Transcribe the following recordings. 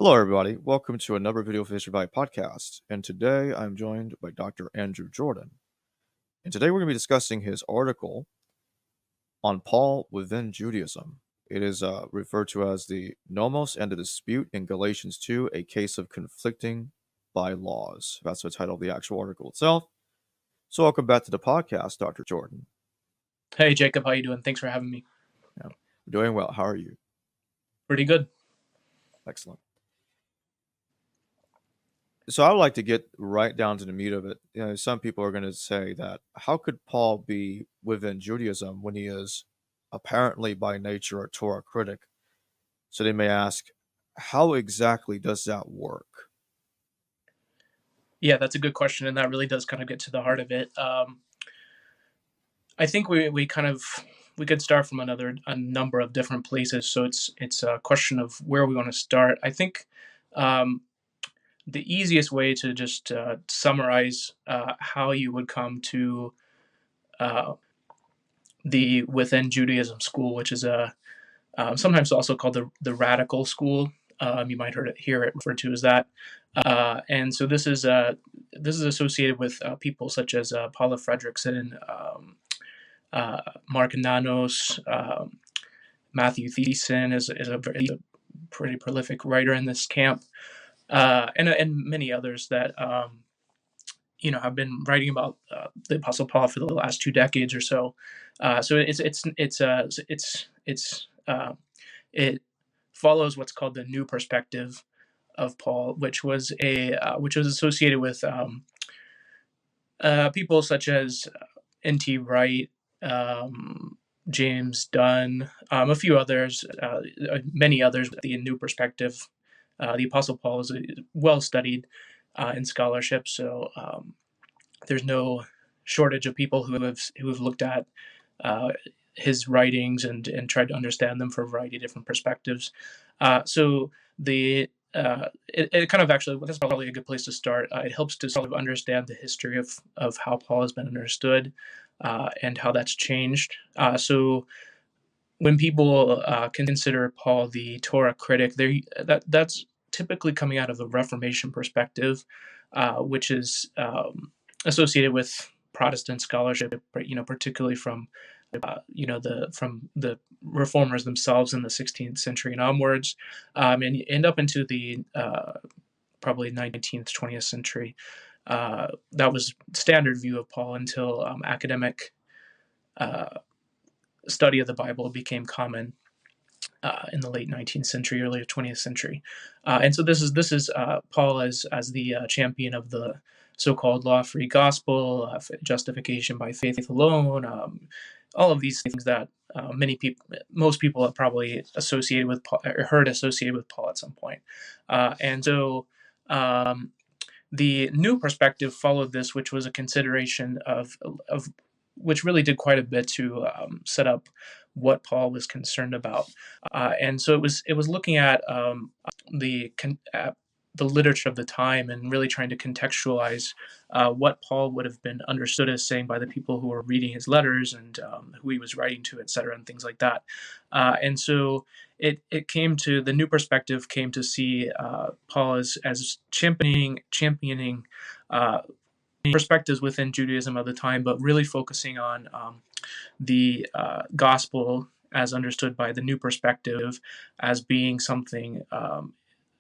Hello, everybody. Welcome to another Video for History by podcast. And today I'm joined by Dr. Andrew Jordan. And today we're going to be discussing his article on Paul within Judaism. It is referred to as the Nomos and the Dispute in Galatians 2, a case of conflicting bylaws. That's the title of the actual article itself. So welcome back to the podcast, Dr. Jordan. Hey, Jacob. How you doing? Thanks for having me. Yeah, we're doing well. How are you? Pretty good. Excellent. So I would like to get right down to the meat of it. Some people are going to say that how could Paul be within Judaism when he is apparently by nature a Torah critic? So they may ask, how exactly does that work? Yeah, that's a good question, and that really does kind of get to the heart of it. I think we could start from a number of different places. So it's a question of where we want to start. I think the easiest way to just summarize how you would come to uh, the within Judaism school, which is sometimes also called the radical school. You might hear it referred to as that. And so this is associated with people such as Paula Fredrickson, Mark Nanos, Matthew Thiessen is a pretty prolific writer in this camp, and many others that have been writing about the Apostle Paul for the last 2 decades or so. So it follows what's called the new perspective of Paul, which was associated with people such as N.T. Wright, James Dunn, a few others, many others. The new perspective, the Apostle Paul is well studied in scholarship, so there's no shortage of people who have looked at his writings and tried to understand them from a variety of different perspectives. So it kind of actually, that's probably a good place to start. It helps to sort of understand the history of how Paul has been understood and how that's changed. So when people consider Paul the Torah critic, that's typically coming out of the Reformation perspective, which is associated with Protestant scholarship, particularly from from the reformers themselves in the 16th century and onwards, and you end up into the probably 19th, 20th century. That was standard view of Paul until academic study of the Bible became common in the late 19th century, early 20th century, and so this is Paul as the champion of the so-called law-free gospel, justification by faith alone. All of these things that most people have probably associated with Paul, or heard associated with Paul at some point. And so the new perspective followed this, which was a consideration of which really did quite a bit to set up what Paul was concerned about. And so it was looking at the literature of the time and really trying to contextualize what Paul would have been understood as saying by the people who were reading his letters and who he was writing to, et cetera, and things like that. And so it came to, the new perspective came to see Paul as championing perspectives within Judaism of the time, but really focusing on the gospel as understood by the new perspective as being something,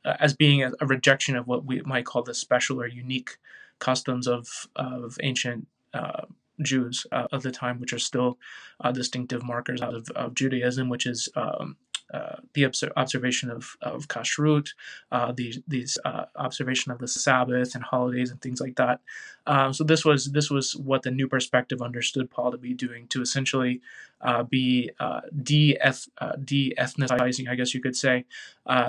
as being a rejection of what we might call the special or unique customs of ancient Jews of the time, which are still distinctive markers out of Judaism, which is the observation of kashrut, these observation of the Sabbath and holidays and things like that. So this was what the new perspective understood Paul to be doing, to essentially be de-ethnicizing, I guess you could say,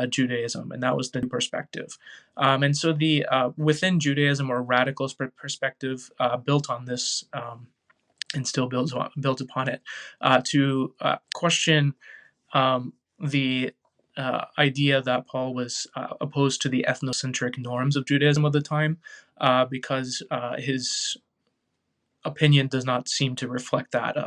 Judaism, and that was the new perspective. And so the within Judaism, or radical perspective, built on this and still built upon it, to question the idea that Paul was opposed to the ethnocentric norms of Judaism of the time, because his opinion does not seem to reflect that.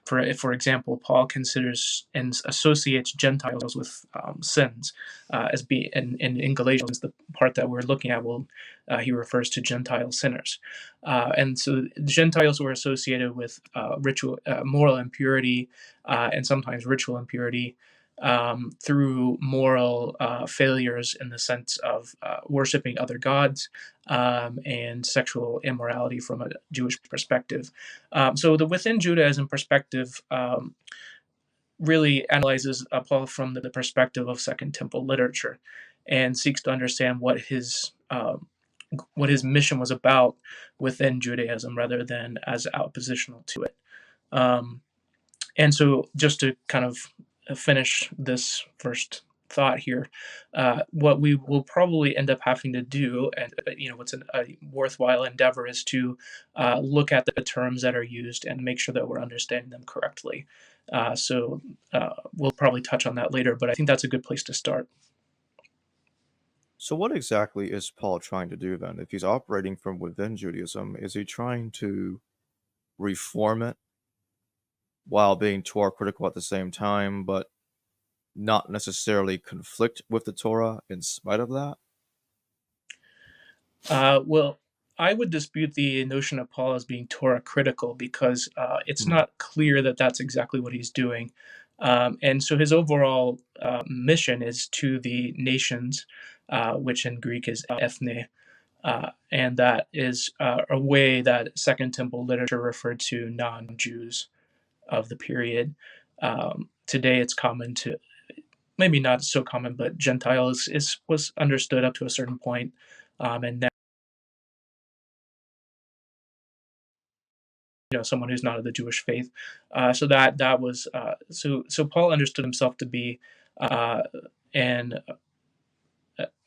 For example, Paul considers and associates Gentiles with sins, as being in Galatians, the part that we're looking at, he refers to Gentile sinners, and so Gentiles were associated with moral impurity, and sometimes ritual impurity. Through moral failures in the sense of worshiping other gods, and sexual immorality from a Jewish perspective. So the within Judaism perspective really analyzes Paul from the perspective of Second Temple literature, and seeks to understand what his mission was about within Judaism, rather than as oppositional to it. Um, and so, just to kind of finish this first thought here, what we will probably end up having to do, and what's a worthwhile endeavor, is to look at the terms that are used and make sure that we're understanding them correctly. We'll probably touch on that later, but I think that's a good place to start. So, what exactly is Paul trying to do then? If he's operating from within Judaism, is he trying to reform it while being Torah critical at the same time, but not necessarily conflict with the Torah in spite of that? Well, I would dispute the notion of Paul as being Torah critical, because it's Hmm. not clear that that's exactly what he's doing. And so his overall mission is to the nations, which in Greek is ethne. And that is a way that Second Temple literature referred to non-Jews of the period. Today, it's common to, maybe not so common, but Gentile was understood up to a certain point, and now, someone who's not of the Jewish faith. So that was so Paul understood himself to be uh, and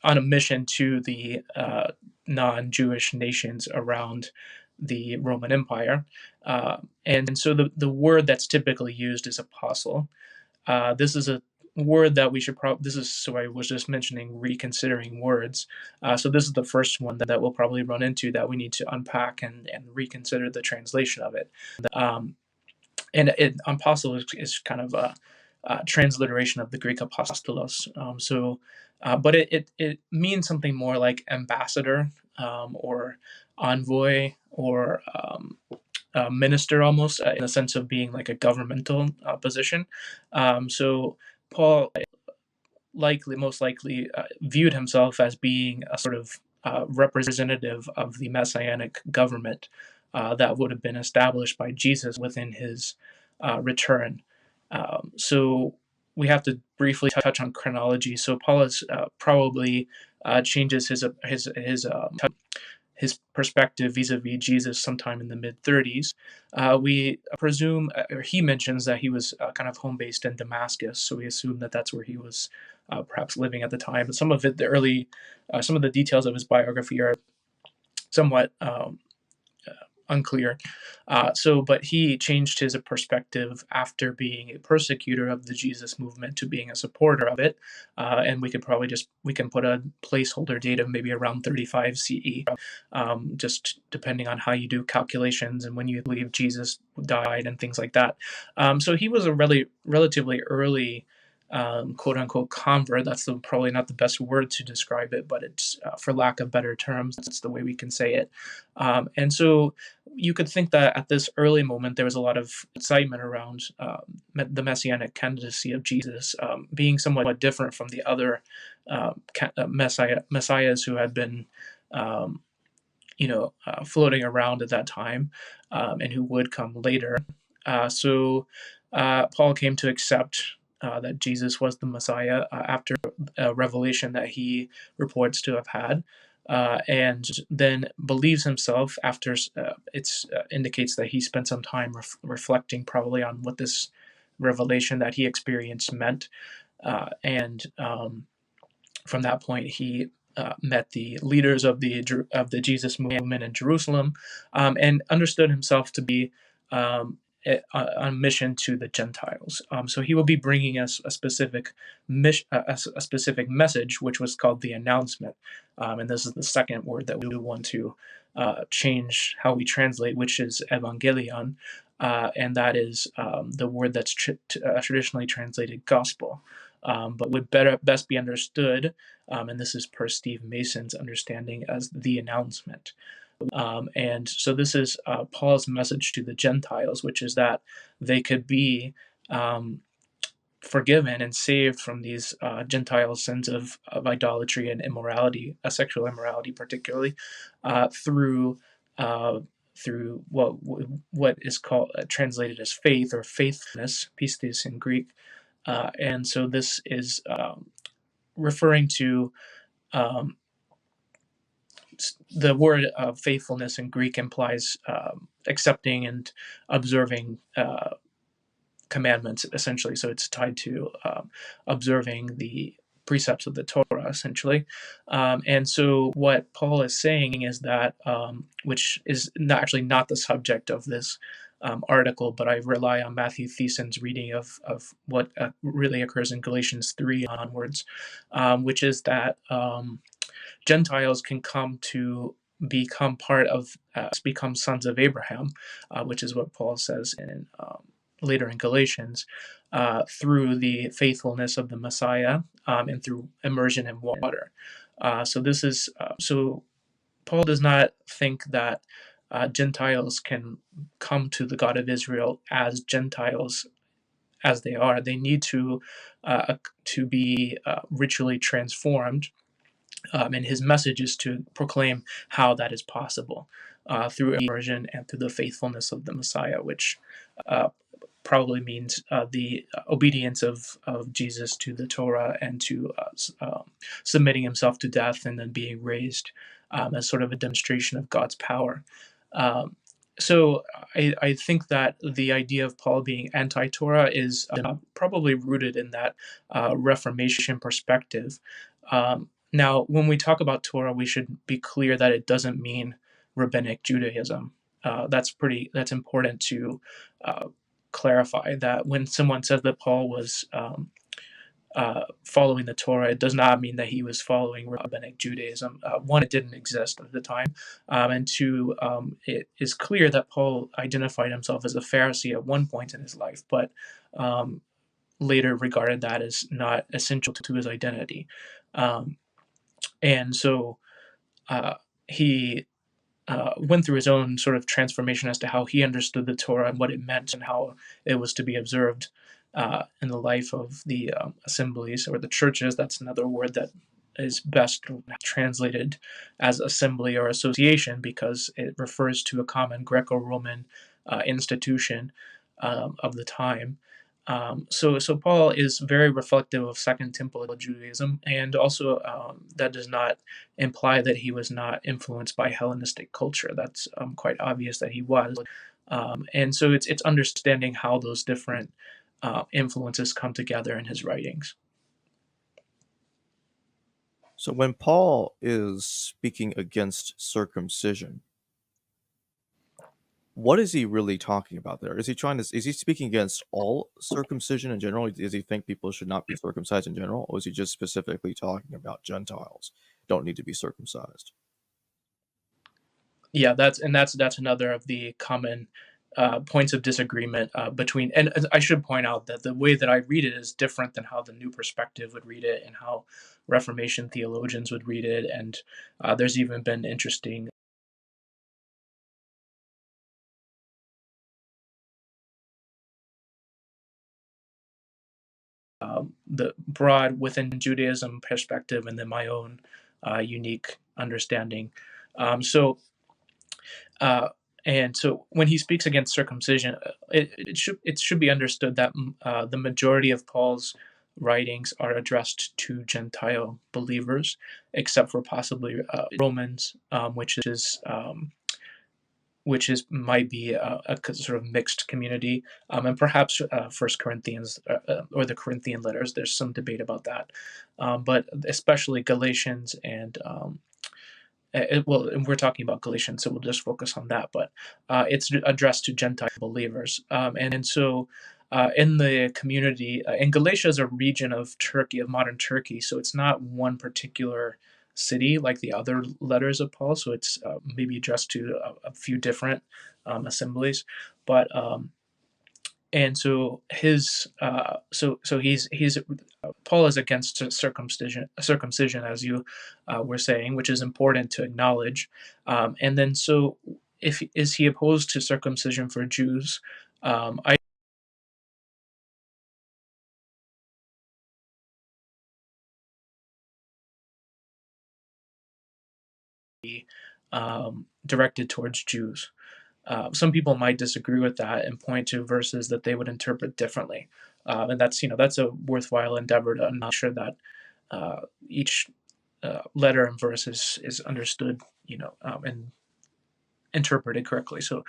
on a mission to the non-Jewish nations around the Roman Empire. And so the word that's typically used is apostle. This is a word that we should probably, this is, so I was just mentioning reconsidering words. So this is the first one that we'll probably run into, that we need to unpack and reconsider the translation of it. Um, Apostle is kind of a transliteration of the Greek apostolos. But it means something more like ambassador, or envoy, or minister, almost, in the sense of being like a governmental position. So Paul most likely viewed himself as being a sort of representative of the messianic government that would have been established by Jesus within his return. So we have to briefly touch on chronology. So Paul is probably changes his perspective vis-a-vis Jesus sometime in the mid 30s. We presume, or he mentions, that he was kind of home based in Damascus, so we assume that that's where he was perhaps living at the time. Some of it, some of the details of his biography are somewhat unclear. But he changed his perspective after being a persecutor of the Jesus movement to being a supporter of it. And we can put a placeholder date of maybe around 35 CE, just depending on how you do calculations and when you believe Jesus died and things like that. So he was a relatively early, quote unquote, convert. That's probably not the best word to describe it, but it's, for lack of better terms, that's the way we can say it. And so you could think that at this early moment there was a lot of excitement around the messianic candidacy of Jesus, being somewhat different from the other messiahs who had been floating around at that time, and who would come later. Paul came to accept that Jesus was the Messiah after a revelation that he reports to have had, and then believes himself after it indicates that he spent some time reflecting probably on what this revelation that he experienced meant, and from that point he met the leaders of the Jesus movement in Jerusalem, and understood himself to be on a mission to the Gentiles. So he will be bringing us a specific a specific message, which was called the announcement. And this is the second word that we want to change how we translate, which is evangelion, and that is the word that's traditionally translated gospel, but would best be understood, and this is per Steve Mason's understanding, as the announcement. And so this is Paul's message to the Gentiles, which is that they could be um, forgiven and saved from these Gentile sins of idolatry and immorality, sexual immorality, particularly through through what is called translated as faith or faithfulness, pistis in Greek, and so this is referring to um, the word faithfulness in Greek implies accepting and observing commandments, essentially. So it's tied to observing the precepts of the Torah, essentially. And so what Paul is saying is that, which is actually not the subject of this article, but I rely on Matthew Thiessen's reading of what really occurs in Galatians 3 onwards, which is that Gentiles can come to become part of, become sons of Abraham, which is what Paul says in later in Galatians, through the faithfulness of the Messiah, and through immersion in water. So this is so Paul does not think that Gentiles can come to the God of Israel as Gentiles as they are. They need to be ritually transformed, and his message is to proclaim how that is possible through immersion and through the faithfulness of the Messiah, which uh, probably means the obedience of Jesus to the Torah and to submitting himself to death and then being raised, as sort of a demonstration of God's power. Um, so I think that the idea of Paul being anti-Torah is probably rooted in that Reformation perspective. Now, when we talk about Torah, we should be clear that it doesn't mean rabbinic Judaism. That's important to clarify, that when someone says that Paul was following the Torah, it does not mean that he was following rabbinic Judaism. One, it didn't exist at the time, and two, it is clear that Paul identified himself as a Pharisee at one point in his life, but later regarded that as not essential to his identity. And so he went through his own sort of transformation as to how he understood the Torah and what it meant and how it was to be observed in the life of the assemblies or the churches. That's another word that is best translated as assembly or association, because it refers to a common Greco-Roman institution of the time. So Paul is very reflective of Second Temple Judaism, and also that does not imply that he was not influenced by Hellenistic culture. That's quite obvious that he was, and so it's understanding how those different influences come together in his writings. So when Paul is speaking against circumcision, what is he really talking about there? Is he speaking against all circumcision in general? Does he think people should not be circumcised in general? Or is he just specifically talking about Gentiles don't need to be circumcised? Yeah, that's another of the common points of disagreement between. And I should point out that the way that I read it is different than how the New Perspective would read it and how Reformation theologians would read it. And there's even been interesting the broad within Judaism perspective, and then my own unique understanding. Um, so uh, and so when he speaks against circumcision, it should be understood that the majority of Paul's writings are addressed to Gentile believers, except for possibly Romans, which is might be a sort of mixed community, and perhaps First Corinthians or the Corinthian letters. There's some debate about that, but especially Galatians and well, and we're talking about Galatians, so we'll just focus on that. But it's addressed to Gentile believers, and so in the community, and Galatia is a region of Turkey, of modern Turkey, so it's not one particular city like the other letters of Paul, so it's maybe addressed to a few different assemblies, but and so his so he's Paul is against circumcision, as you were saying, which is important to acknowledge. And then, so if is he opposed to circumcision for Jews? I directed towards Jews. Some people might disagree with that and point to verses that they would interpret differently, and that's a worthwhile endeavor to make sure that each letter and verse is understood, and interpreted correctly. So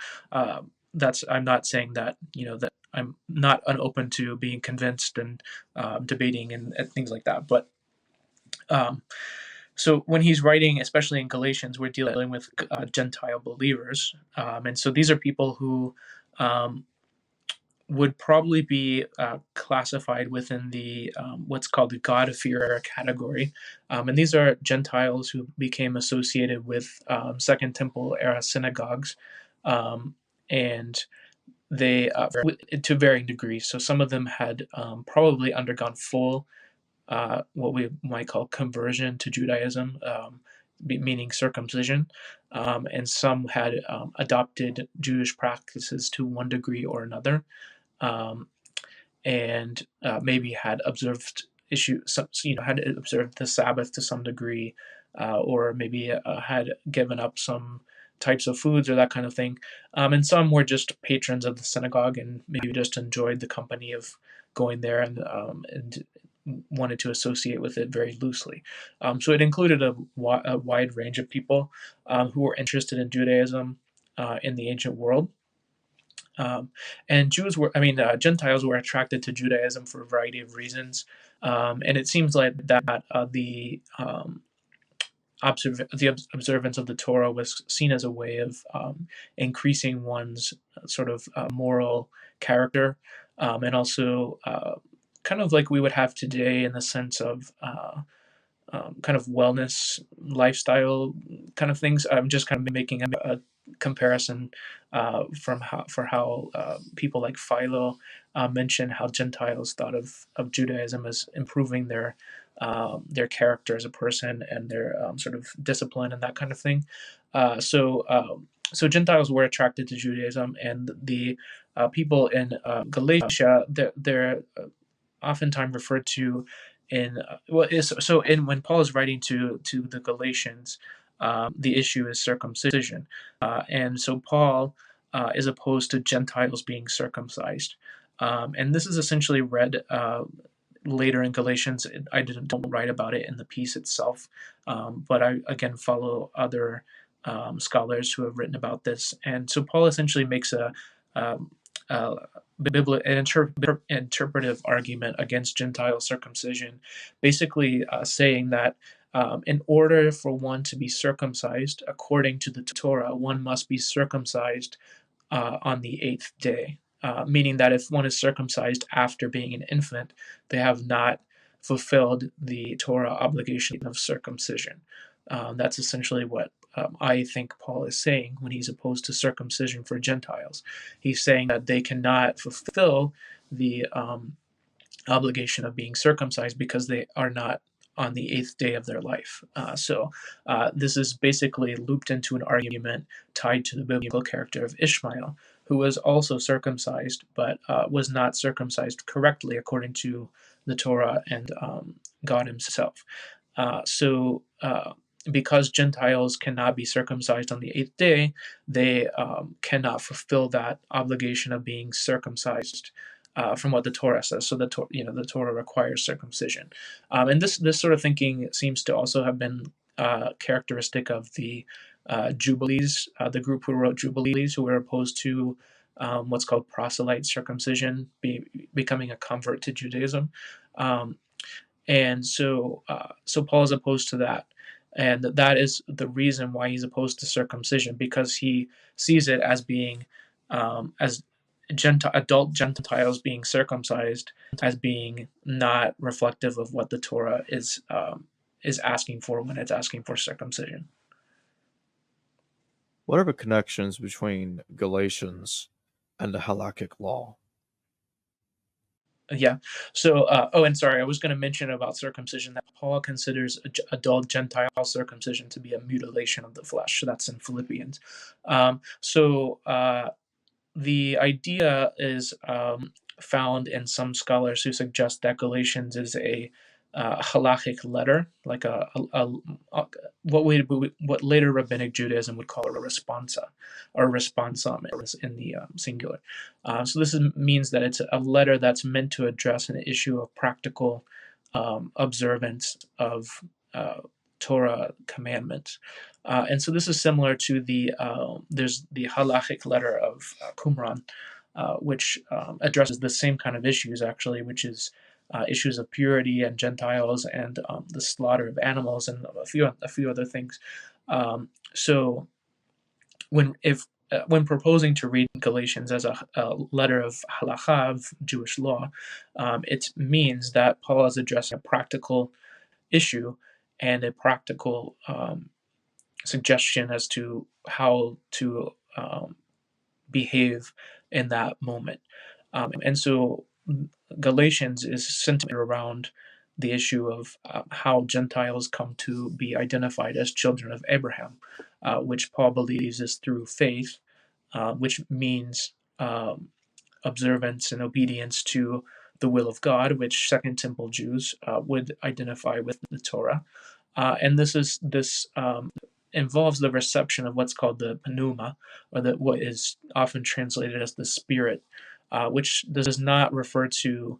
that's I'm not saying that that I'm not unopen to being convinced and debating and things like that, but. Um, so when he's writing, especially in Galatians, we're dealing with Gentile believers, and so these are people who um, would probably be classified within the what's called the God-fearer category, and these are Gentiles who became associated with Second Temple era synagogues, and they to varying degrees. So some of them had probably undergone full what we might call conversion to Judaism, meaning circumcision, and some had adopted Jewish practices to one degree or another, um, and maybe had observed had observed the Sabbath to some degree, or maybe had given up some types of foods or that kind of thing. And some were just patrons of the synagogue and maybe just enjoyed the company of going there and wanted to associate with it very loosely. So it included a wide range of people who were interested in Judaism in the ancient world. Um, and Gentiles were attracted to Judaism for a variety of reasons. And it seems like that the observance of the Torah was seen as a way of increasing one's sort of moral character, and also kind of like we would have today in the sense of kind of wellness lifestyle kind of things. I'm just kind of making a comparison from how people like Philo mention how Gentiles thought of Judaism as improving their character as a person and their sort of discipline and that kind of thing. So Gentiles were attracted to Judaism, and the people in Galatia, they're oftentimes referred to in when Paul is writing to the Galatians, the issue is circumcision, and so Paul is opposed to Gentiles being circumcised, and this is essentially read later in Galatians. I don't write about it in the piece itself, but I again follow other scholars who have written about this, and so Paul essentially makes um, a interpretive argument against Gentile circumcision, basically saying that in order for one to be circumcised according to the Torah, one must be circumcised on the eighth day. Meaning that if one is circumcised after being an infant, they have not fulfilled the Torah obligation of circumcision. That's essentially what I think Paul is saying when he's opposed to circumcision for Gentiles. He's saying that they cannot fulfill the obligation of being circumcised because they are not on the eighth day of their life. So this is basically looped into an argument tied to the biblical character of Ishmael, who was also circumcised, but was not circumcised correctly according to the Torah and God Himself. Because Gentiles cannot be circumcised on the eighth day, they cannot fulfill that obligation of being circumcised from what the Torah says. So the Torah requires circumcision, and this sort of thinking seems to also have been characteristic of the Jubilees, the group who wrote Jubilees, who were opposed to what's called proselyte circumcision, becoming a convert to Judaism, and so Paul is opposed to that. And that is the reason why he's opposed to circumcision, because he sees it as being as adult Gentiles being circumcised as being not reflective of what the Torah is is asking for when it's asking for circumcision. What are the connections between Galatians and the halakhic law? Yeah. So, and sorry, I was going to mention about circumcision that Paul considers adult Gentile circumcision to be a mutilation of the flesh. So that's in Philippians. The idea is found in some scholars who suggest that Galatians is a halachic letter, like what later rabbinic Judaism would call a responsa or responsum in the singular. So means that it's a letter that's meant to address an issue of practical observance of Torah commandments. And so this is similar to there's the halachic letter of Qumran, which addresses the same kind of issues actually, which is issues of purity and Gentiles and the slaughter of animals and a few other things. So when proposing to read Galatians as a letter of halakha, of Jewish law, it means that Paul is addressing a practical issue and a practical suggestion as to how to behave in that moment. And so Galatians is centered around the issue of how Gentiles come to be identified as children of Abraham, which Paul believes is through faith, which means observance and obedience to the will of God, which Second Temple Jews would identify with the Torah. And this involves the reception of what's called the pneuma, or what is often translated as the Spirit, which does not refer to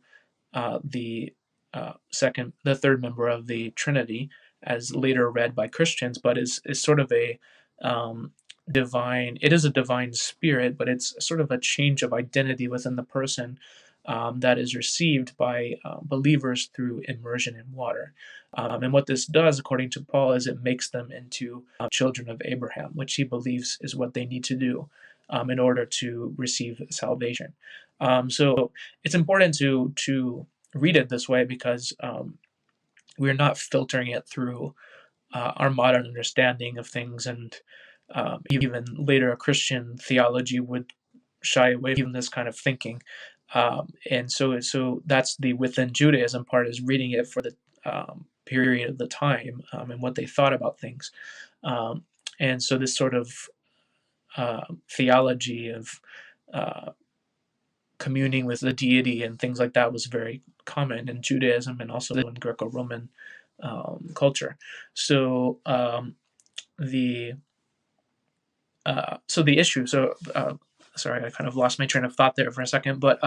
the third member of the Trinity, as later read by Christians, but is sort of a divine. It is a divine spirit, but it's sort of a change of identity within the person that is received by believers through immersion in water. And what this does, according to Paul, is it makes them into children of Abraham, which he believes is what they need to do in order to receive salvation. So it's important to read it this way because we're not filtering it through our modern understanding of things, and even later a Christian theology would shy away from this kind of thinking. And so that's the within Judaism part, is reading it for the period of the time and what they thought about things. And so this sort of theology of communing with the deity and things like that was very common in Judaism and also in Greco-Roman culture. So the issue. Sorry, I kind of lost my train of thought there for a second. But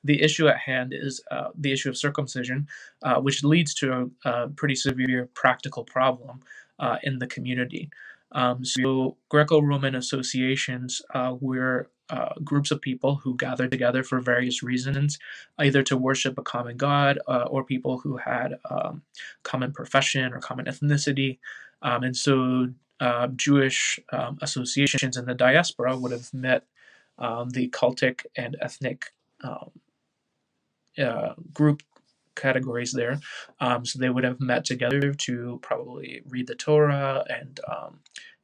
the issue at hand is the issue of circumcision, which leads to a pretty severe practical problem in the community. So Greco-Roman associations were groups of people who gathered together for various reasons, either to worship a common god or people who had common profession or common ethnicity. And so Jewish associations in the diaspora would have met the cultic and ethnic group categories there. So they would have met together to probably read the Torah and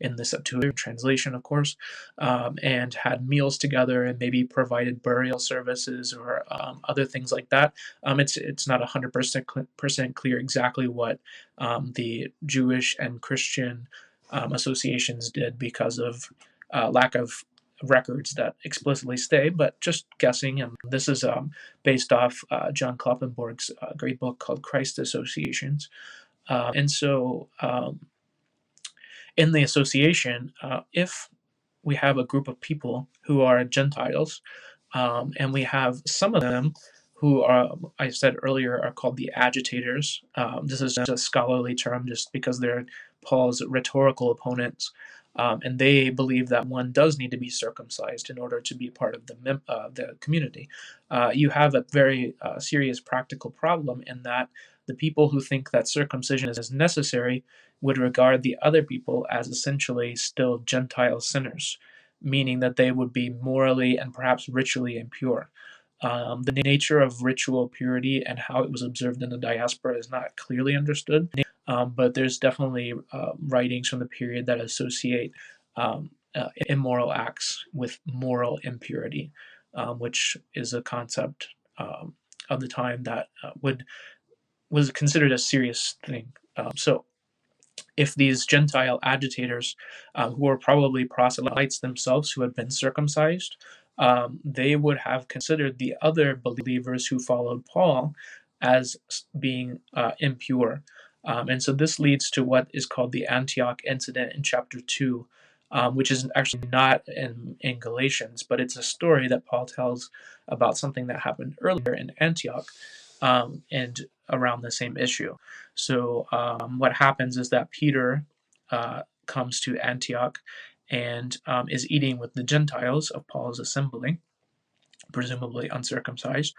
in the Septuagint translation, of course, and had meals together and maybe provided burial services or other things like that. It's not 100% clear exactly what the Jewish and Christian associations did because of lack of records that explicitly stay, but just guessing. And this is based off John Kloppenborg's great book called Christ Associations. And so in the association, if we have a group of people who are Gentiles, and we have some of them who are, I said earlier, are called the agitators. This is just a scholarly term just because they're Paul's rhetorical opponents. And they believe that one does need to be circumcised in order to be part of the community. You have a very serious practical problem in that the people who think that circumcision is necessary would regard the other people as essentially still Gentile sinners, meaning that they would be morally and perhaps ritually impure. The nature of ritual purity and how it was observed in the diaspora is not clearly understood. but there's definitely writings from the period that associate immoral acts with moral impurity, which is a concept of the time that was considered a serious thing. So if these Gentile agitators, who were probably proselytes themselves who had been circumcised, they would have considered the other believers who followed Paul as being impure. And so this leads to what is called the Antioch incident in chapter 2, which is actually not in Galatians, but it's a story that Paul tells about something that happened earlier in Antioch, and around the same issue. So what happens is that Peter comes to Antioch and is eating with the Gentiles of Paul's assembly, presumably uncircumcised.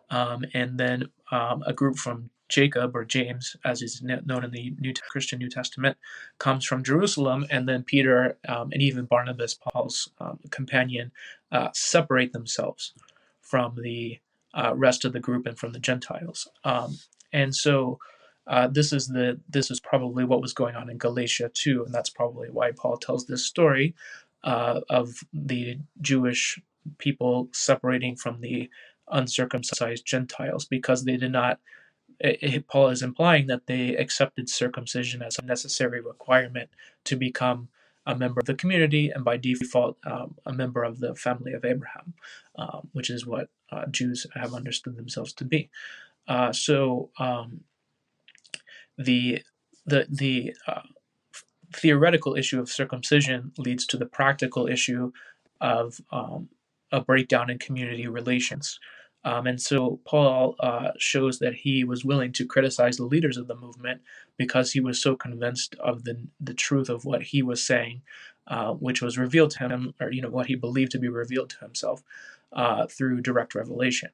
And then a group from Jacob, or James, as is known in the Christian New Testament, comes from Jerusalem, and then Peter and even Barnabas, Paul's companion, separate themselves from the rest of the group and from the Gentiles. And so this is probably what was going on in Galatia too, and that's probably why Paul tells this story of the Jewish people separating from the uncircumcised Gentiles, because they did not. Paul is implying that they accepted circumcision as a necessary requirement to become a member of the community, and by default, a member of the family of Abraham, which is what Jews have understood themselves to be. So the the theoretical issue of circumcision leads to the practical issue of a breakdown in community relations. And so Paul shows that he was willing to criticize the leaders of the movement because he was so convinced of the truth of what he was saying, which was revealed to him, or what he believed to be revealed to himself through direct revelation.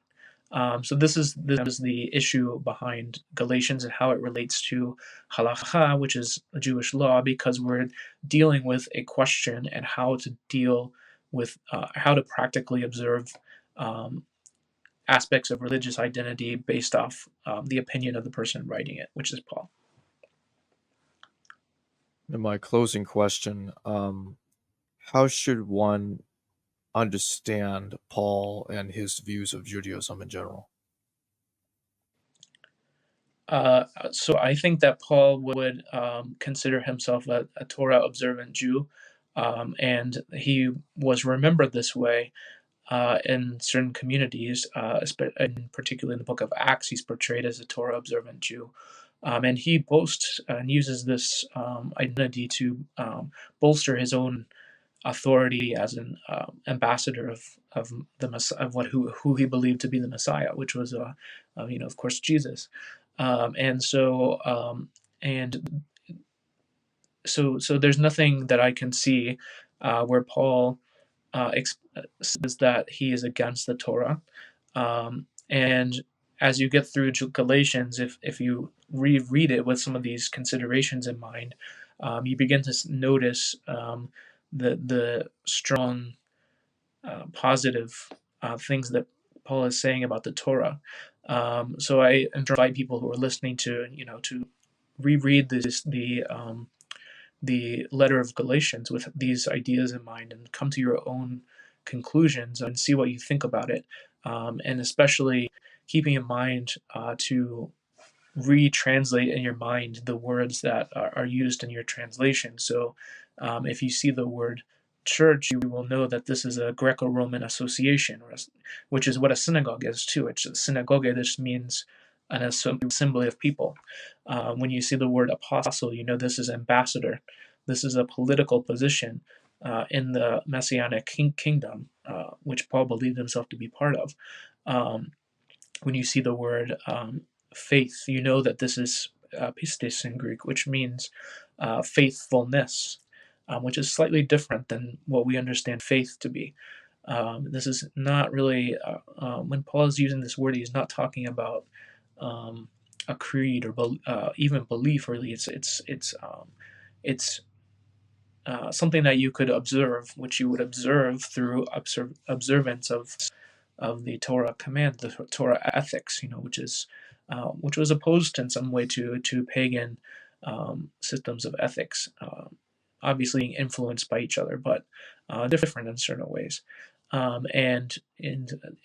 So this is the issue behind Galatians and how it relates to halacha, which is a Jewish law, because we're dealing with a question and how to deal with how to practically observe aspects of religious identity based off the opinion of the person writing it, which is Paul. In my closing question, how should one understand Paul and his views of Judaism in general? So I think that Paul would consider himself a Torah observant Jew, and he was remembered this way in certain communities, and particularly in the book of Acts, he's portrayed as a Torah observant Jew. And he boasts and uses this identity to bolster his own authority as an ambassador of who he believed to be the Messiah, which was of course Jesus. And so and so there's nothing that I can see where Paul says that he is against the Torah. And as you get through Galatians, if you reread it with some of these considerations in mind, you begin to notice the strong positive things that Paul is saying about the Torah. So I invite people who are listening to reread the letter of Galatians with these ideas in mind and come to your own conclusions and see what you think about it. And especially keeping in mind to retranslate in your mind the words that are used in your translation. So if you see the word church, you will know that this is a Greco-Roman association, which is what a synagogue is too. It's a synagogue. This means an assembly of people. When you see the word apostle, you know this is ambassador. This is a political position in the Messianic kingdom, which Paul believed himself to be part of. When you see the word faith, you know that this is pistis in Greek, which means faithfulness, which is slightly different than what we understand faith to be. This is not really, when Paul is using this word, he's not talking about a creed or even belief. Really, it's something that you could observe, which you would observe through observance of the Torah command, the Torah ethics, which was opposed in some way to pagan systems of ethics, obviously influenced by each other, but different in certain ways. And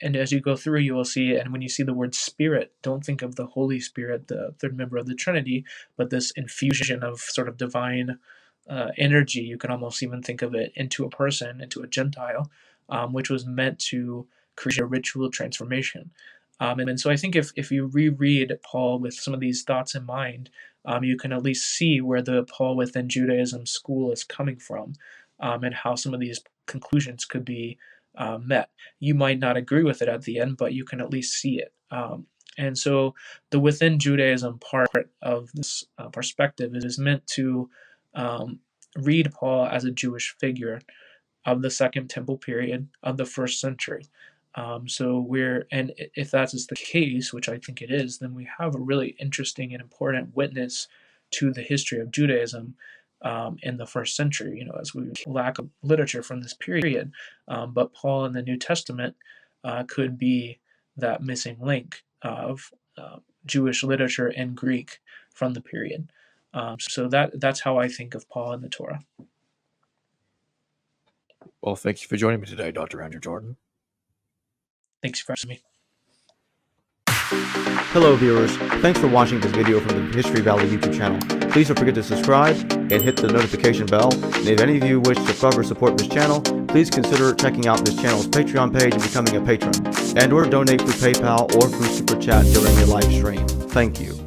as you go through, you will see, and when you see the word Spirit, don't think of the Holy Spirit, the third member of the Trinity, but this infusion of sort of divine energy. You can almost even think of it into a person, into a Gentile, which was meant to create a ritual transformation. And so I think if you reread Paul with some of these thoughts in mind, you can at least see where the Paul within Judaism school is coming from, and how some of these conclusions could be met. You might not agree with it at the end, but you can at least see it. And so the within Judaism part of this perspective is meant to read Paul as a Jewish figure of the Second Temple period of the first century. And if that is the case, which I think it is, then we have a really interesting and important witness to the history of Judaism in the first century. As we lack of literature from this period, but Paul in the New Testament could be that missing link of Jewish literature in Greek from the period. So that's how I think of Paul in the Torah. Well, thank you for joining me today, Dr. Andrew Jordan. Thanks for having me. Hello viewers, thanks for watching this video from the History Valley YouTube channel. Please don't forget to subscribe and hit the notification bell. And if any of you wish to further support this channel, please consider checking out this channel's Patreon page and becoming a patron, and or donate through PayPal or through Super Chat during your live stream. Thank you.